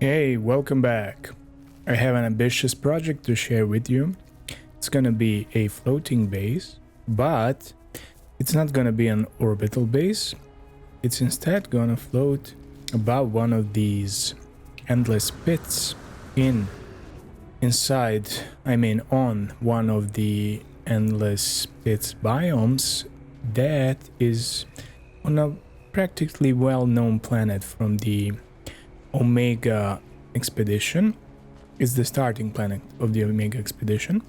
Hey, welcome back. I have an ambitious project to share with you. It's gonna be a floating base, but it's not gonna be an orbital base. It's instead gonna float above one of these endless pits on one of the endless pits biomes that is on a practically well-known planet from the Omega expedition. Is the starting planet of the Omega expedition.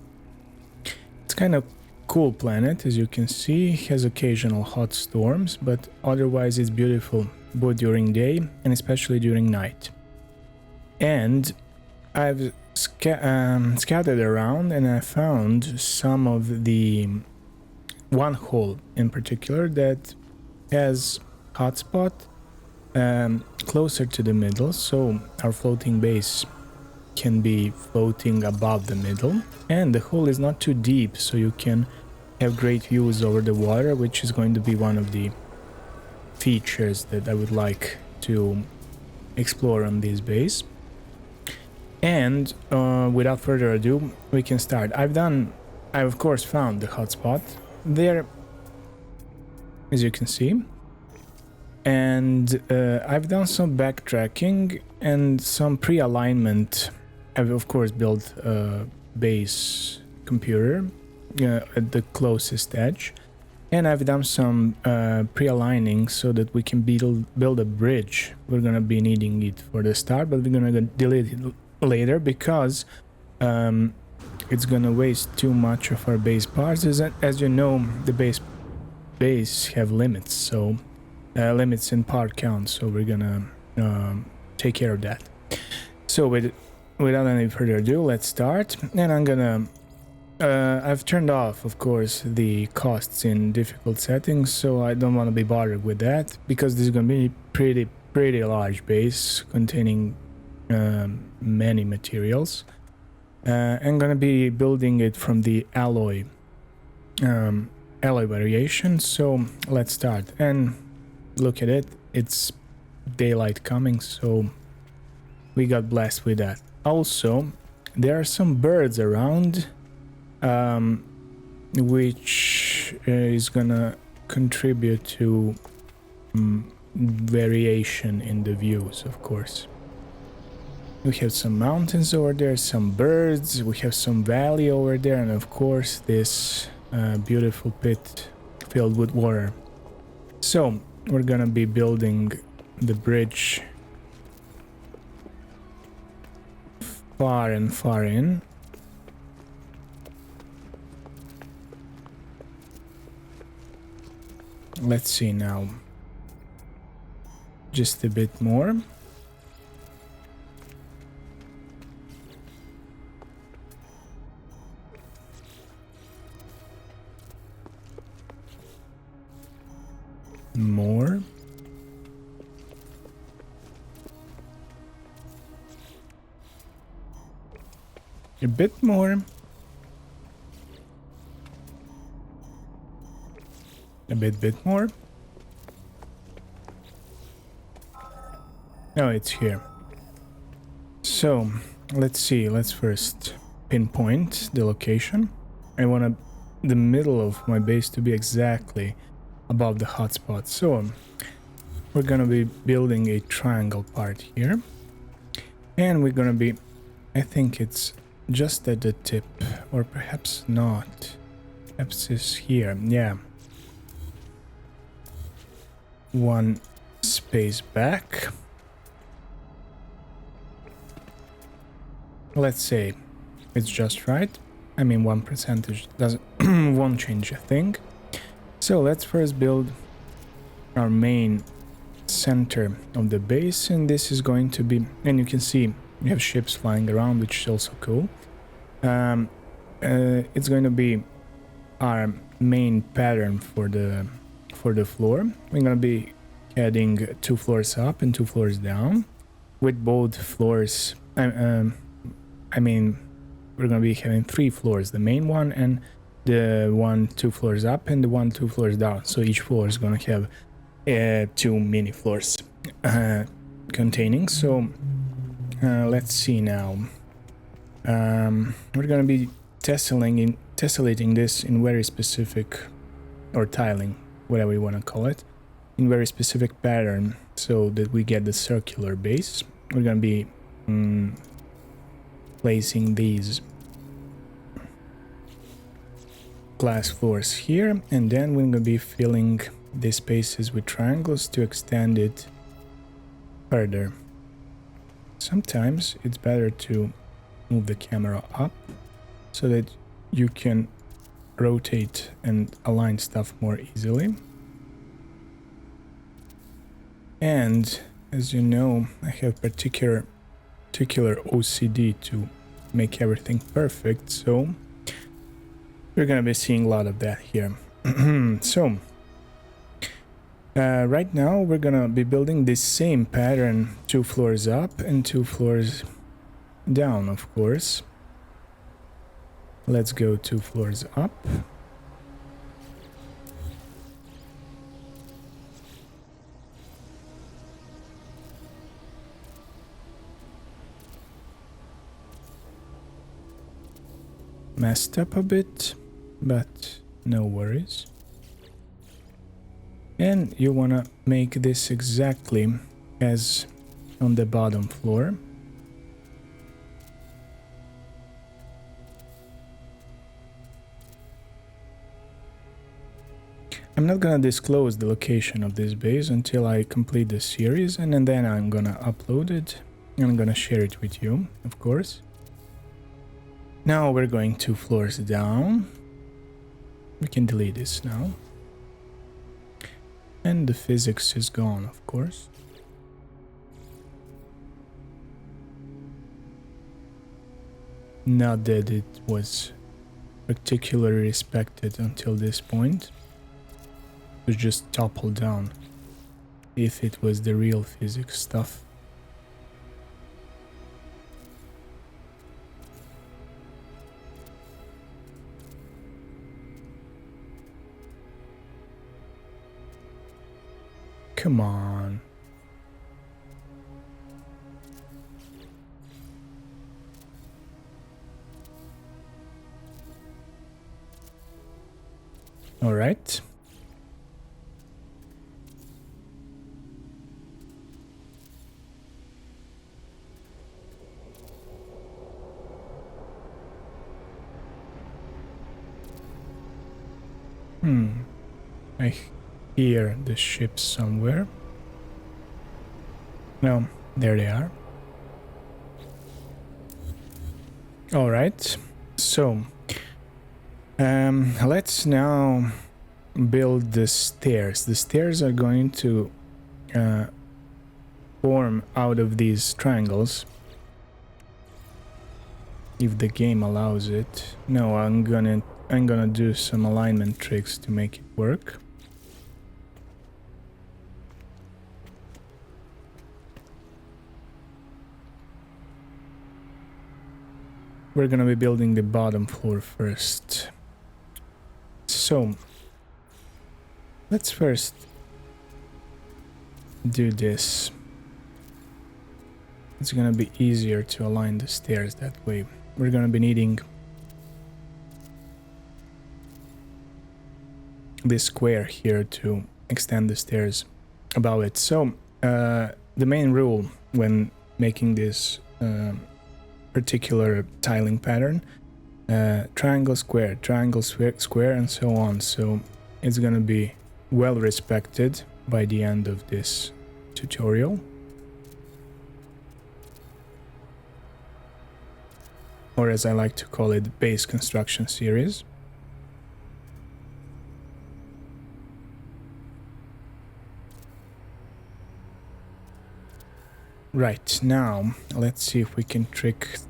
It's kind of cool planet, as you can see. It has occasional hot storms, but otherwise it's beautiful both during day and especially during night. And I've scouted around and I found some of the one hole in particular that has hotspot closer to the middle, so our floating base can be floating above the middle, and the hole is not too deep, so you can have great views over the water, which is going to be one of the features that I would like to explore on this base. And without further ado, we can start. I of course found the hotspot there, as you can see. And I've done some backtracking and some pre-alignment. I've of course built a base computer at the closest edge, and I've done some pre-aligning so that we can build a bridge. We're gonna be needing it for the start, but we're gonna delete it later because it's gonna waste too much of our base parts. As you know, the base have limits, so limits in part count, so we're gonna take care of that. So without any further ado, let's start. And I'm gonna I've turned off, of course, the costs in difficult settings, so I don't want to be bothered with that, because this is gonna be pretty large base containing many materials. I'm gonna be building it from the alloy variation, so let's start. And look at it, it's daylight coming, so we got blessed with that. Also, there are some birds around, which is gonna contribute to variation in the views, of course. We have some mountains over there, some birds, we have some valley over there, and of course this beautiful pit filled with water. So we're gonna be building the bridge far and far in. Let's see now. Just a bit more. More. A bit more. A bit more. Oh, it's here. So, let's see. Let's first pinpoint the location. I want the middle of my base to be exactly above the hotspot. So, we're gonna be building a triangle part here. And we're gonna be, I think it's just at the tip, or perhaps not. Perhaps it's here, yeah. One space back. Let's say it's just right. I mean, 1% doesn't won't change a thing. So let's first build our main center of the base, and this is going to be, and you can see we have ships flying around, which is also cool. It's going to be our main pattern for the floor. We're going to be adding 2 floors up and 2 floors down, with both floors. I mean, we're going to be having 3 floors, the main one and the 2 floors up and the 2 floors down. So each floor is going to have 2 mini floors containing. So Let's see now. We're gonna be tessellating this in very specific, or tiling, whatever you want to call it, in very specific pattern, so that we get the circular base. We're gonna be placing these glass floors here, and then we're gonna be filling these spaces with triangles to extend it further. Sometimes it's better to move the camera up so that you can rotate and align stuff more easily. And as you know, I have particular OCD to make everything perfect, so we're gonna be seeing a lot of that here. So right now we're gonna be building this same pattern 2 floors up and 2 floors down, of course. Let's go 2 floors up. Messed up a bit, but no worries. And you wanna make this exactly as on the bottom floor. I'm not gonna disclose the location of this base until I complete the series, and then I'm gonna upload it and I'm gonna share it with you, of course. Now we're going 2 floors down. We can delete this now. And the physics is gone, of course. Not that it was particularly respected until this point. It was just toppled down. If it was the real physics stuff. Come on. All right. I hear the ships somewhere. No, there they are. All right, so let's now build the stairs. The stairs are going to form out of these triangles, if the game allows it. No, I'm gonna do some alignment tricks to make it work. We're gonna be building the bottom floor first. So let's first do this. It's gonna be easier to align the stairs that way. We're gonna be needing this square here to extend the stairs above it. So the main rule when making this particular tiling pattern, triangle, square, and so on. So it's gonna be well respected by the end of this tutorial. Or as I like to call it, base construction series. Right, now let's see if we can trick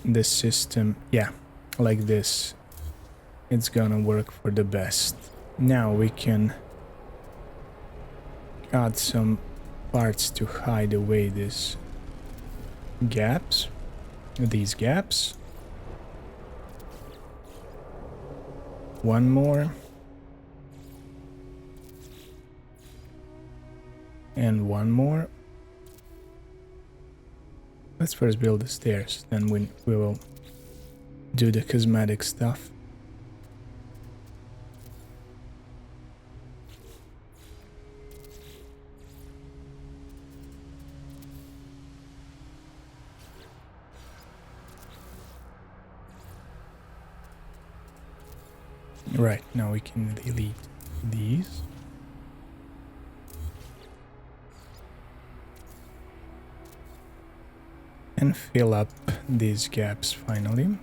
this system. Yeah, like this. It's gonna work for the best. Now we can add some parts to hide away these gaps. One more. And one more. Let's first build the stairs, then we will do the cosmetic stuff. Right, now we can delete these. And fill up these gaps finally.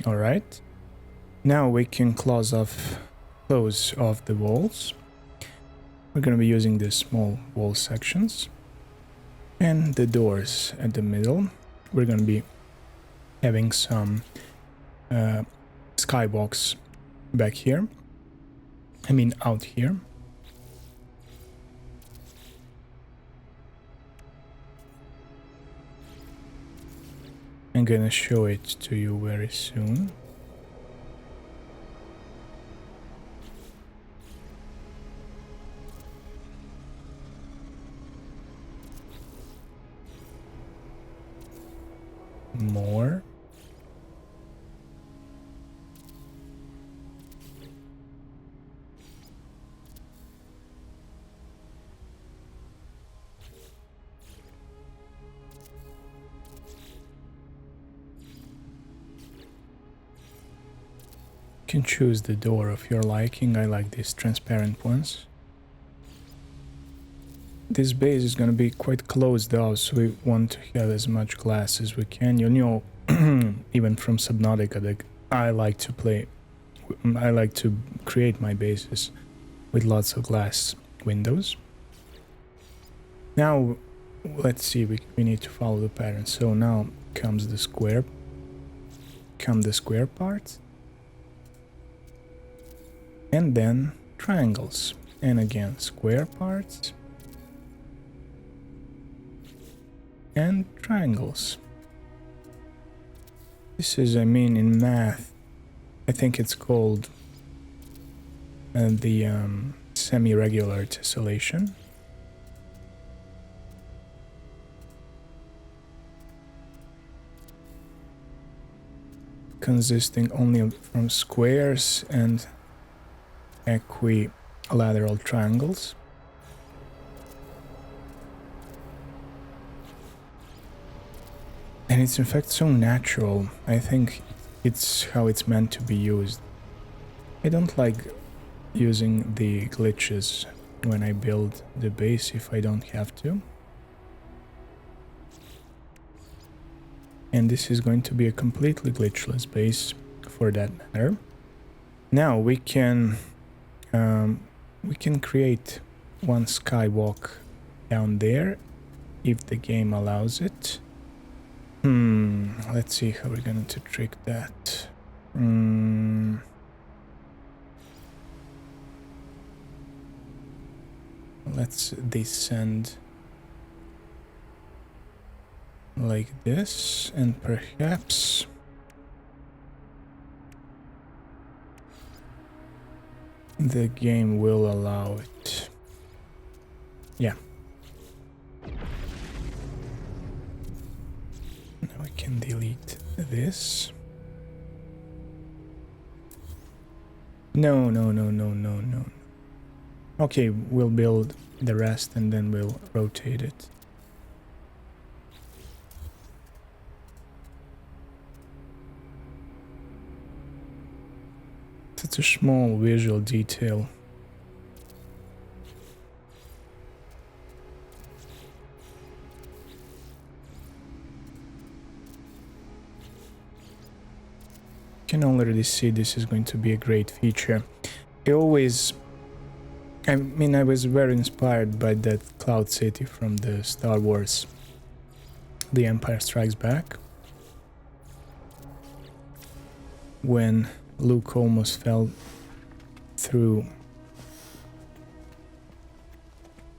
All right. Now we can close off the walls. We're going to be using the small wall sections and the doors at the middle. We're going to be having some skywalks back here. I mean out here. I'm gonna show it to you very soon. More. You can choose the door of your liking. I like these transparent ones. This base is going to be quite closed off, so we want to have as much glass as we can. You know, even from Subnautica, that I like to create my bases with lots of glass windows. Now, let's see, we need to follow the pattern. So now comes the square part. And then triangles. And again, square parts. And triangles. This is, I mean, in math, I think it's called the semi-regular tessellation. Consisting only from squares and equilateral triangles. And it's in fact so natural. I think it's how it's meant to be used. I don't like using the glitches when I build the base if I don't have to. And this is going to be a completely glitchless base for that matter. Now we can create one skywalk down there if the game allows it. Let's see how we're going to trick that. Let's descend like this, and perhaps the game will allow it. Yeah. Now we can delete this. No. Okay, we'll build the rest and then we'll rotate it. Such a small visual detail. You can already see this is going to be a great feature. I was very inspired by that cloud city from the Star Wars The Empire Strikes Back, when Luke almost fell through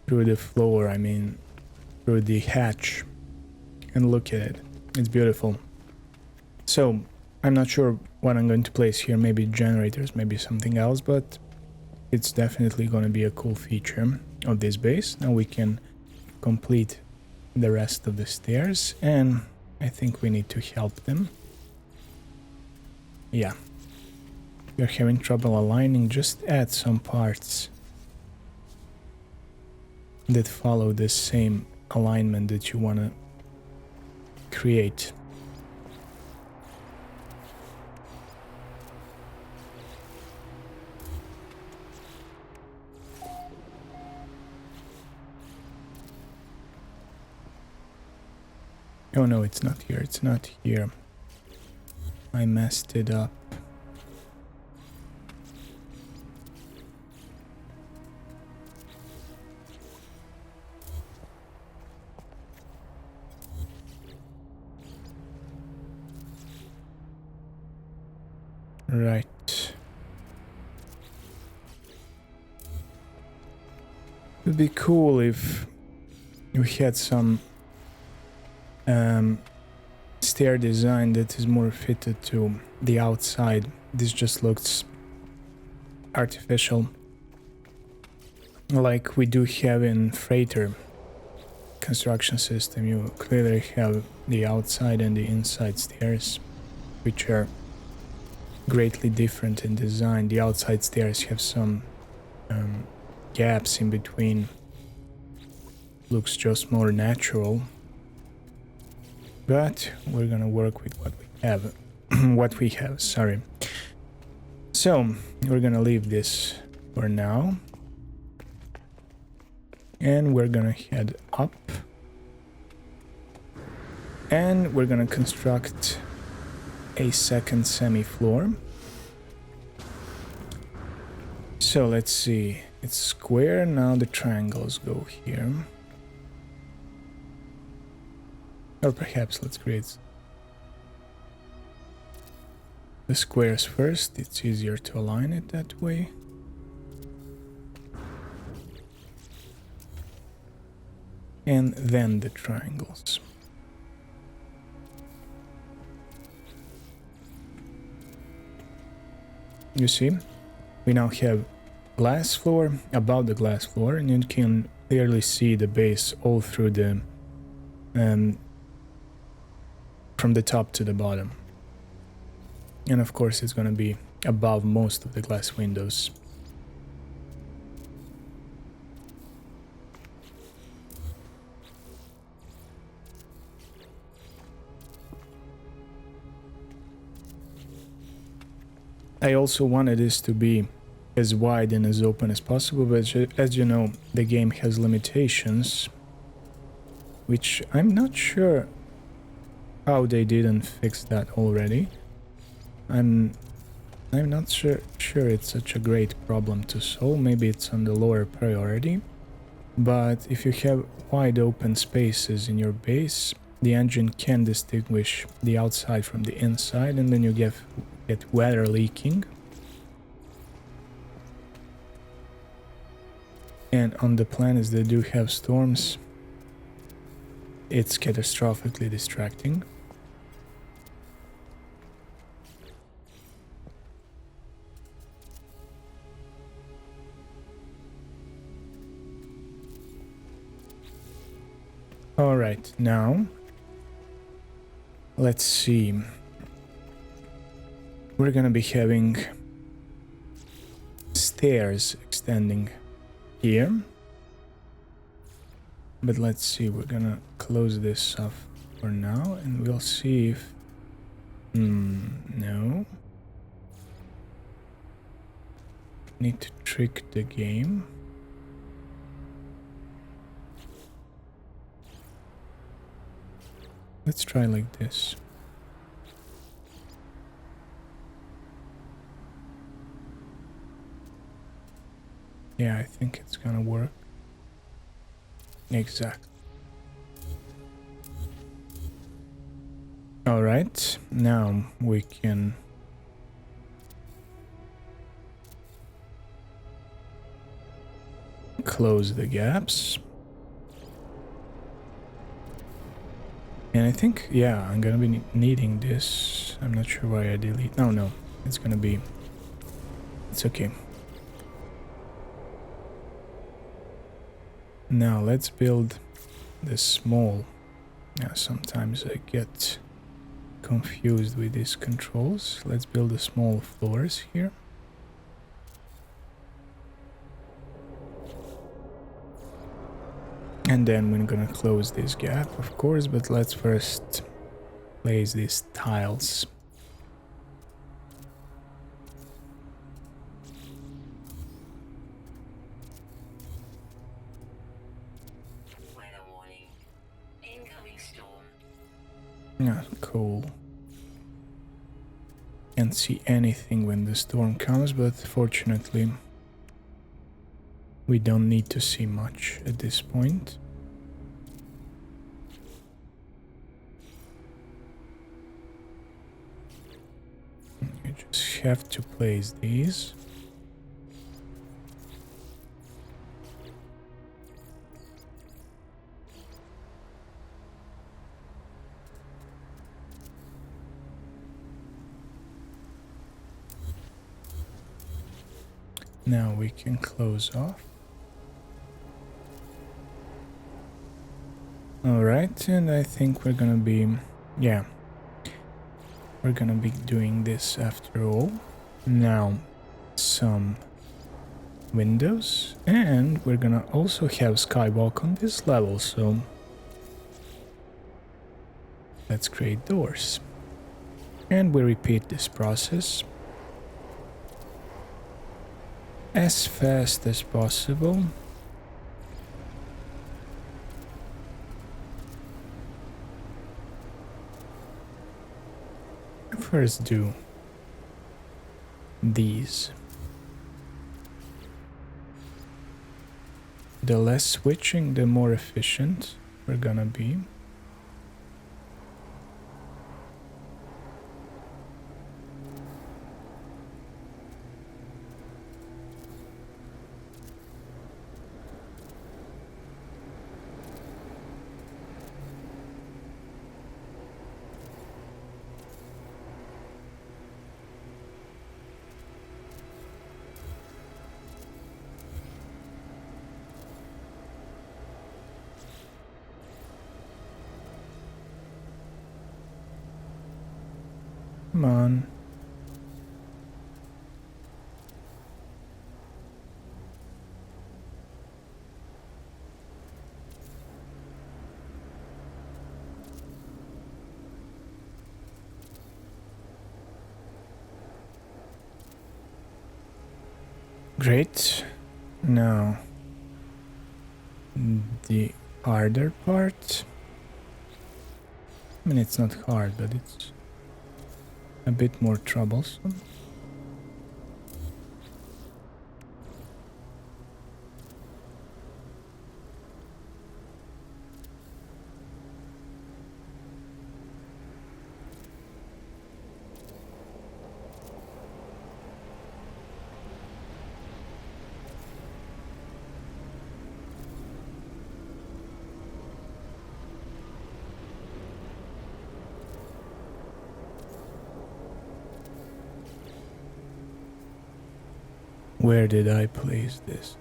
the floor, through the hatch. And look at it, it's beautiful. So I'm not sure what I'm going to place here, maybe generators, maybe something else, but it's definitely going to be a cool feature of this base. Now we can complete the rest of the stairs, and I think we need to help them. Yeah. You're having trouble aligning, just add some parts that follow the same alignment that you want to create. Oh no, it's not here, it's not here. I messed it up. Right. It would be cool if we had some stair design that is more fitted to the outside. This just looks artificial, like we do have in freighter construction system. You clearly have the outside and the inside stairs, which are greatly different in design. The outside stairs have some gaps in between. Looks just more natural. But we're gonna work with what we have. Sorry. So we're gonna leave this for now. And we're gonna head up. And we're gonna construct a second semi-floor. So let's see. It's square, now the triangles go here. Or perhaps let's create the squares first. It's easier to align it that way. And then the triangles. You see, we now have glass floor above the glass floor, and you can clearly see the base all through the from the top to the bottom. And of course it's going to be above most of the glass windows. I also wanted this to be as wide and as open as possible, but as you know, the game has limitations, which I'm not sure how they didn't fix that already. I'm not sure it's such a great problem to solve. Maybe it's on the lower priority. But if you have wide open spaces in your base, the engine can distinguish the outside from the inside, and then you get weather leaking. And on the planets that do have storms, it's catastrophically distracting. Alright, now let's see. We're gonna be having stairs extending here. But let's see, we're gonna close this off for now and we'll see if... no. Need to trick the game. Let's try like this. Yeah, I think it's gonna work. Exactly. Alright, now we can close the gaps. And I I think, yeah, I'm gonna be needing this. I'm not sure why I delete. No, it's gonna be... It's okay. Now let's build the small. Yeah, sometimes I get confused with these controls. Let's build the small floors here. And then we're gonna close this gap, of course, but let's first place these tiles. Weather warning. Incoming storm. Yeah, cool. Can't see anything when the storm comes, but fortunately we don't need to see much at this point. You just have to place these. Now we can close off. Alright, and I think we're gonna be... yeah. We're gonna be doing this after all. Now, some windows. And we're gonna also have skywalk on this level, so... let's create doors. And we repeat this process as fast as possible. First do these. The less switching, the more efficient we're gonna be. Come on. Great. Now, the harder part. I mean, it's not hard, but it's a bit more troublesome. Where did I place this?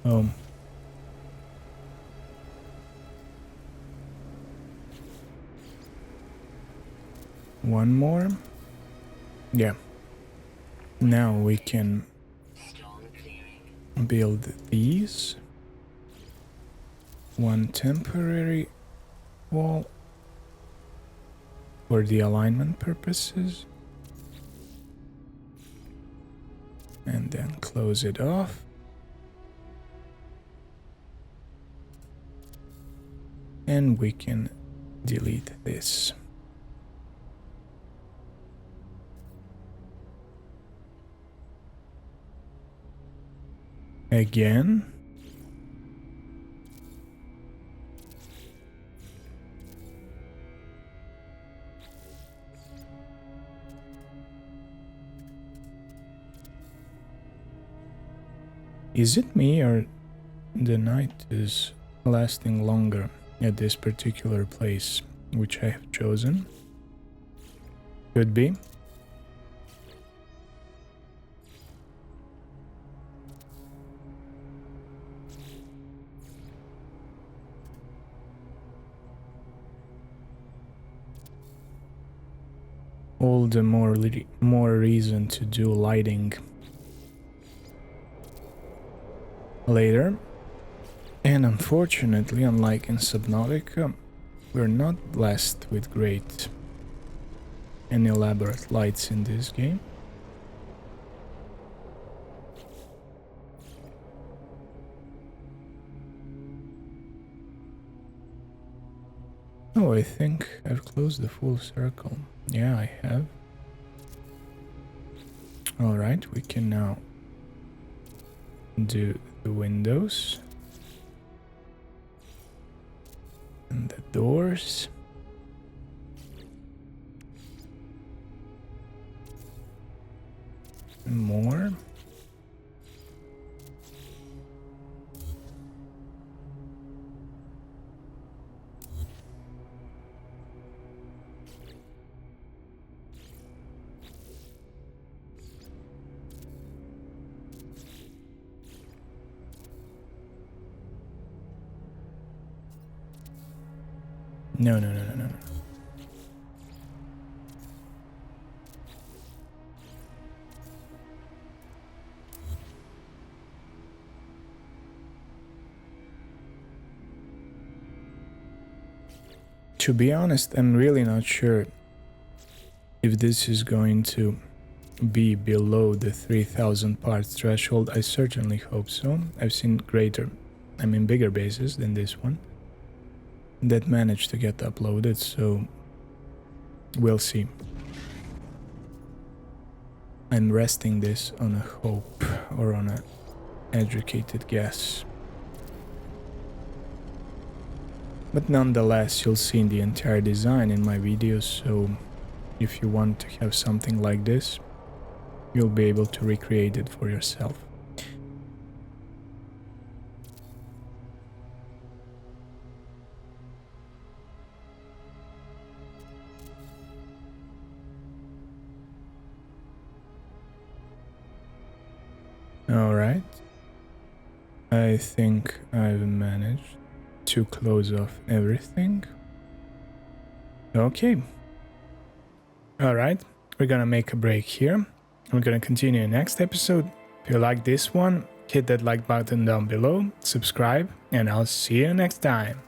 Oh. One more? Yeah. Now we can build these. One temporary wall for the alignment purposes. And then close it off. And we can delete this. Again. Is it me or the night is lasting longer? at this particular place, which I have chosen. Could be. All the more reason to do lighting later. And unfortunately, unlike in Subnautica, we're not blessed with great and elaborate lights in this game. Oh, I think I've closed the full circle. Yeah, I have. Alright, we can now do the windows and the doors. And more. No. To be honest, I'm really not sure if this is going to be below the 3000 parts threshold. I certainly hope so. I've seen bigger bases than this one that managed to get uploaded, so we'll see. I'm resting this on a hope or on an educated guess. But nonetheless, you'll see the entire design in my videos, so if you want to have something like this, you'll be able to recreate it for yourself. Alright, I think I've managed to close off everything. Okay. Alright, we're gonna make a break here. We're gonna continue in the next episode. If you like this one, hit that like button down below, subscribe, and I'll see you next time.